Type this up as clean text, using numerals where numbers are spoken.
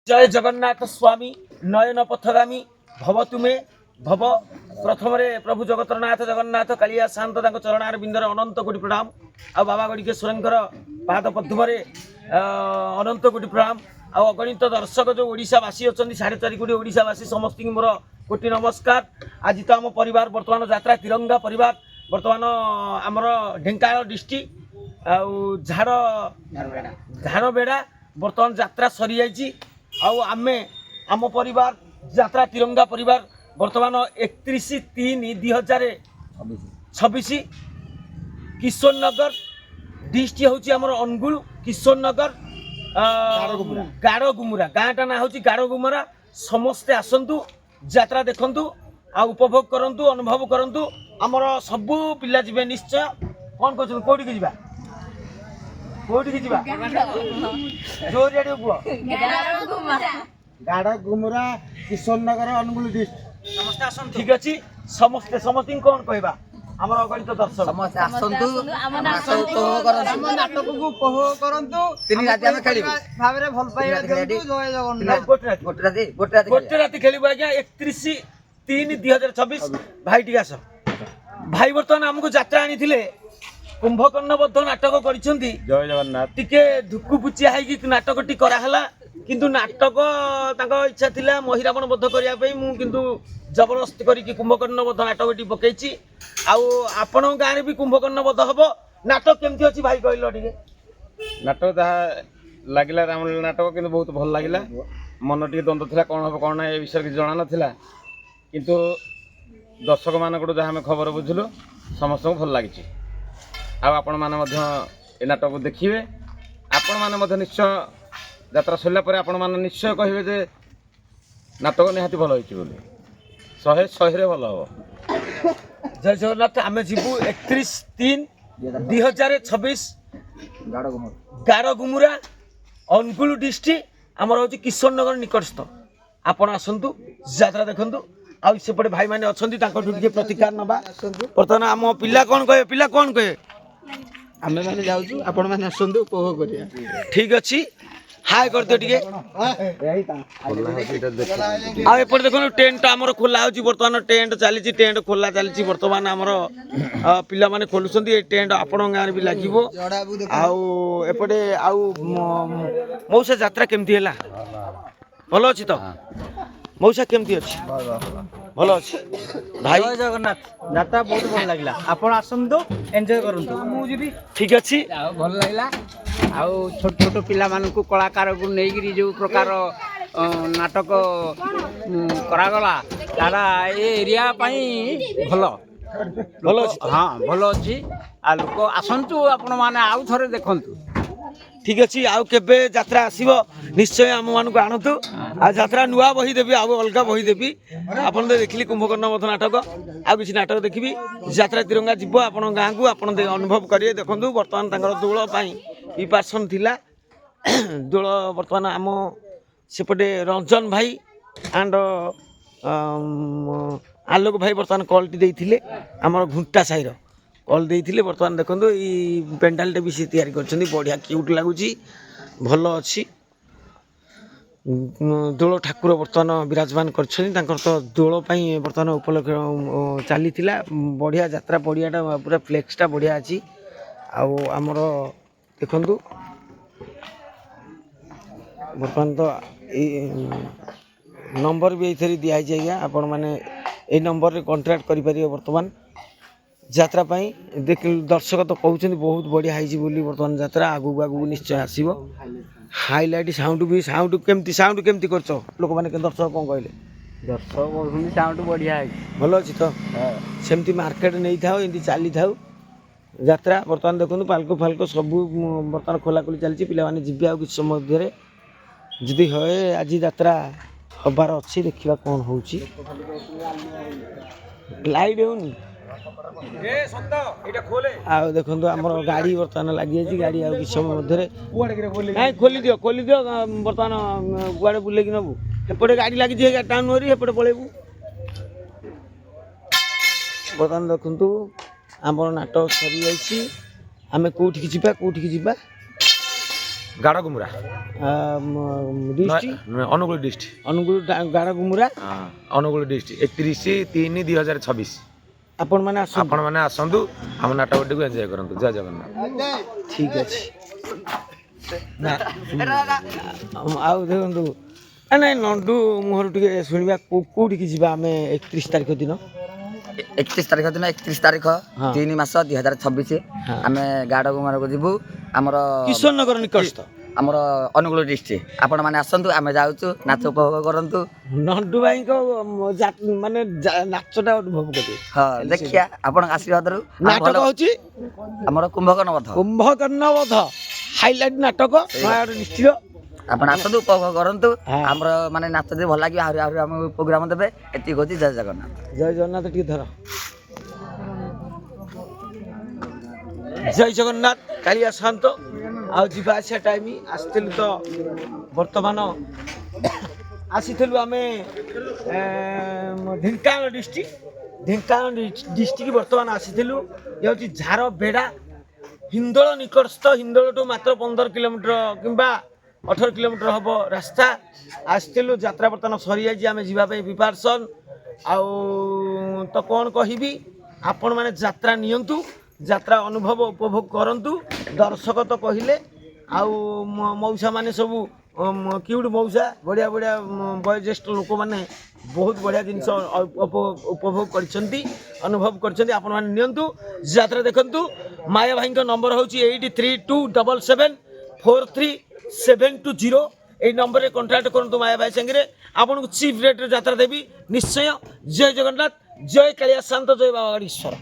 जय जगन्नाथ स्वामी नयन पथगामी भव तुमे भव प्रथम प्रभु जगतरनाथ जगन्नाथ कालिया शांत चरणार बिंदर अनंत कोटि प्रणाम आ बाबा गणिकेश्वर पाद पद्मरे अनंत कोटि प्रणाम आ अगणित दर्शक जो ओडिशावासी अच्छा 4.5 कोटी ओडिशावासी समस्त मोर कोटि नमस्कार। आज तो आम परिवार बर्तमान यात्रा तिरंगा परिवार बर्तमान आमर ढेंकानाल डिस्ट्रिक्ट झाड़बेड़ा बर्तमान यात्रा सरी जाइए आमे आम परिवार यात्रा तिरंगा परिवार बर्तमान 31/3/2026 किशोर नगर डिस्ट्रिक्ट हूँ आमर अनुगुल किशोर नगर गाड़गुमुरा गाँटा ना हूँ गाड़गुमुरा समस्ते आसतु यात्रा देखु आ उपभोग करूँ अनुभव करूँ आमर सबू पिला जी निश्चय कौन कहते कौटी की कौटी की जोरिया पुआ गाड़गुमुरा किशोर नगर अनुगुल डिस्ट्रिक्ट समस्ते आसन ठीक अच्छे समस्ते समस्त कौन कहवा आमर अगणित दर्शक समस्ते आसतु नाटक को उपभोग करंतु तीन राति हम खेलिबो भाबरे भल पाइबा देंतु जय जगन्नाथ गोटे राति खेलिबो आज्ञा 31/3/2026 भाई टिक आस भाई बर्तमान हमको यात्रा आनी थिले कुंभकर्ण बद्ध नाटक करिसेंती जय जगन्नाथ टिके धुकु पुचिया है कि नाटक टी करा हला किंतु नाटक तांको इच्छा थिला महिरावण बद्ध करिया पई मु किंतु जबरदस्ती करी कि कुंभकर्ण बद्ध नाटक टी पकेछि आउ आपण गाँव भी कुंभकर्ण बद्ध हबो नाटक केमती अछि भाई कहलो टिके नाटक जहाँ लगिला रामलीला नाटक किंतु बहुत भल लगिला मन टी द्वंद्व थिला कौन हम कौन ए विषय किसी जाना नाथिला किंतु दर्शक मानक जहाँ आम खबर बुझिलु समस्त भल लगी आपण मैंने ए नाटक देखिए आपण मैंने निश्चय यात्रा सरला पर आपण मैंने निश्चय कहे जे नाटक निहाती भल होइछि बोली 100 भल हम जय जगन्नाथ आम जीवु 31/3/2026 गाड़गुमुरा अनुगुल डिस्ट्रिक्ट आमर हूँ किशोर नगर निकटस्थ आपण आसतु यात्रा देखु आउ सेपटे भाई मैंने अच्छा प्रतिकार नवा बर्तमान आम पिला कौन कहे पिला कौन कहे आमे माने जाउछु आपण माने आसंतु उपभोग करिया ठीक अच्छी हाय कर दियो टिके आ एपटे देखो टेंट आमर खोला होची बर्तमान टेंट चली टेंट खोला चली बर्तमान आमर पिला माने खोलुछंती ए टेंट आपण गाँव भी लागिवो आउ एपटे आउ मौसा यात्रा केमती हैला भलो अछि तो मौसा केमती अछि भलो अछि भाई जय जगन्नाथ यात्रा बहुत भल लागला आपण आसंतु एन्जॉय करंतु मु जीबी ठीक अछि भल लागला आउ छोट छोट पिला मानकु कलाकार को नेगिरी जो प्रकार नाटक करागला तारा ए एरिया पई भलो भलो अछि हाँ भलो अछि आ लोक आसंतु आपण माने आउ थरे देखंतु ठीक अच्छे आउ केबे यात्रा आसीबो निश्चय आम मानक आणतु आ यात्रा नुआ बही देबी आउ अलगा बही देबी आपन तो देखली कुंभकर्ण बध नाटक आ किसी नाटक देखबी यात्रा तिरंगा जीव आपण गाँ को आपण अनुभव करिए देखंतु वर्तमान तांकर दोल पई प्रिपरेशन थिला दोल वर्तमान आम सेपटे रंजन भाई एंड आलोक भाई वर्तमान कॉलटी देइथिले हमर घुंटा साइर कल देइथिले वर्तमान देखंतु ई पेंडाल भी सी तैयारी करछन्ती बढ़िया क्यूट लागुची भल अच्छी दोल ठाकुर वर्तमान विराजमान करछन्ती तांकर तो दोल पई वर्तमान उपलक्ष चली बढ़िया यात्रा पड़ियाटा पूरा फ्लेक्सटा बढ़िया अच्छी आउ आमर देखंतु वर्तमान तो नंबर भी ये दिखाई आज्ञा आपण मैंने ये नंबर रे कॉन्टैक्ट करि परिबे वर्तमान यात्रा पाई देख दर्शक तो कहते बहुत बढ़िया है बर्तमान यात्रा आगू आगू निश्चय आसो हाईलाइट साउंड केमती कर लोक मैंने दर्शक कौन कहले दर्शक साउंड बढ़िया है भल अच्छी तो सेमती मार्केट नहीं था एमती चली था यात्रा बर्तमान देखो पाल्को फाल्को सब बर्तमान खोलाखोली चलती पे जी आ किसी समय जदि हे आज यात्रा हबार अच्छी देखा कौन हो लाइट होनी आ देखो आम गाड़ी बर्तमान लगी गाड़ी आ किसी समय खोली दियो बर्तमान गुआड़े बुले नबू एपटे गाड़ी लगी टाउन वरी एपटे पलैबू बर्तमान देखु आम नाटक सरी जाइए आम कौटिकी जा Gadagumura district Angul district Angul Gadagumura Angul district 31/3/2026। ଆପଣମାନେ ଆସନ୍ତୁ ଆପଣମାନେ ଆସନ୍ତୁ ଆମ ନାଟକଟିକୁ ଏନ୍ଜୟ କରନ୍ତୁ। ଜୟ ଜଗନ୍ନାଥ। ଠିକ୍ ଅଛି ନା ଆଉ ଦେଖନ୍ତୁ ନାଇଁ ନଣ୍ଡୁ ମୁହଁରୁ ଟିକେ ଶୁଣିବା କୋଉଠିକି ଯିବା ଆମେ 31 ତାରିଖ ଦିନ 31 ତାରିଖ ଦିନ 31 ତାରିଖ 3 ମାସ 2026 ଆମେ ଗାଡ଼ଗୁମାରକୁ ଯିବୁ। ଆମର କିଶୋରନଗର ନିକଟସ୍ଥ ଆମର ଅନୁଗୁଳ ଡିଷ୍ଟ୍ରିକ୍ଟ। ଆପଣମାନେ ଆସନ୍ତୁ, ଆମେ ଯାଉଛୁ, ନାଚ ଉପଭୋଗ କରନ୍ତୁ। ନଣ୍ଡୁ ଭାଇଙ୍କ ମାନେ ନାଚଟା ଅନୁଭବ କରିବେ। ହଁ ଦେଖିଆ ଆପଣଙ୍କ ଆଶୀର୍ବାଦରୁ। ନାଟକ ହଉଛି ଆମର କୁମ୍ଭକର୍ଣ୍ଣ ବଧ। କୁମ୍ଭକର୍ଣ୍ଣ ବଧ ହାଇଲାଇଟ୍ ନାଟକ ନୟାଗଡ଼ ଡିଷ୍ଟ୍ରିକ୍ଟ। ଆପଣ ଆସନ୍ତୁ, ଉପଭୋଗ କରନ୍ତୁ। ଆମର ମାନେ ନାଚ ଯଦି ଭଲ ଲାଗିବ ଆହୁରି ଆହୁରି ଆମକୁ ପ୍ରୋଗ୍ରାମ ଦେବେ। ଏତିକି କହୁଛି। ଜୟ ଜଗନ୍ନାଥ। ଜୟ ଜଗନ୍ନାଥ ଟିକେ ଧର। ଜୟ ଜଗନ୍ନାଥ। କାଳିଆ ଶାନ୍ତ ଆଉ ଯିବା ଆସିବା ଟାଇମ୍ ଆସିଥିଲୁ ତ ବର୍ତ୍ତମାନ ଆସିଥିଲୁ ଆମେ ଢେଙ୍କାନାଳ ଡିଷ୍ଟ୍ରିକ୍ଟ ବର୍ତ୍ତମାନ ଆସିଥିଲୁ। ଇଏ ହେଉଛି ଝାରବେଡ଼ା ହିନ୍ଦୋଳ ନିକଟସ୍ଥ। ହିନ୍ଦୋଳଠୁ ମାତ୍ର 15 କିଲୋମିଟର କିମ୍ବା 18 କିଲୋମିଟର ହେବ ରାସ୍ତା। ଆସିଥିଲୁ, ଯାତ୍ରା ବର୍ତ୍ତମାନ ସରିଯାଇଛି, ଆମେ ଯିବା ପାଇଁ ପ୍ରିପାରେସନ୍। ଆଉ ତ କ'ଣ କହିବି, ଆପଣମାନେ ଯାତ୍ରା ନିଅନ୍ତୁ, ଯାତ୍ରା ଅନୁଭବ ଉପଭୋଗ କରନ୍ତୁ। ଦର୍ଶକ ତ କହିଲେ ଆଉ ମଉସା ମାନେ ସବୁ କିଉଟ ମଉସା ବଢ଼ିଆ ବଢ଼ିଆ ବୟୋଜ୍ୟେଷ୍ଠ ଲୋକମାନେ ବହୁତ ବଢ଼ିଆ ଜିନିଷ ଉପଭୋଗ କରିଛନ୍ତି, ଅନୁଭବ କରିଛନ୍ତି। ଆପଣମାନେ ନିଅନ୍ତୁ, ଯାତ୍ରା ଦେଖନ୍ତୁ। ମାୟା ଭାଇଙ୍କ ନମ୍ବର ହେଉଛି 8327443720। এই নম্বরে কন্টাক্ট করতু মায়া ভাই সাথে আপনার চিপ রেট্রে যাত্রা দেবী নিশ্চয়। জয় জগন্নাথ, জয় কালিয়া শান্ত, জয় বাবা ঈশ্বর।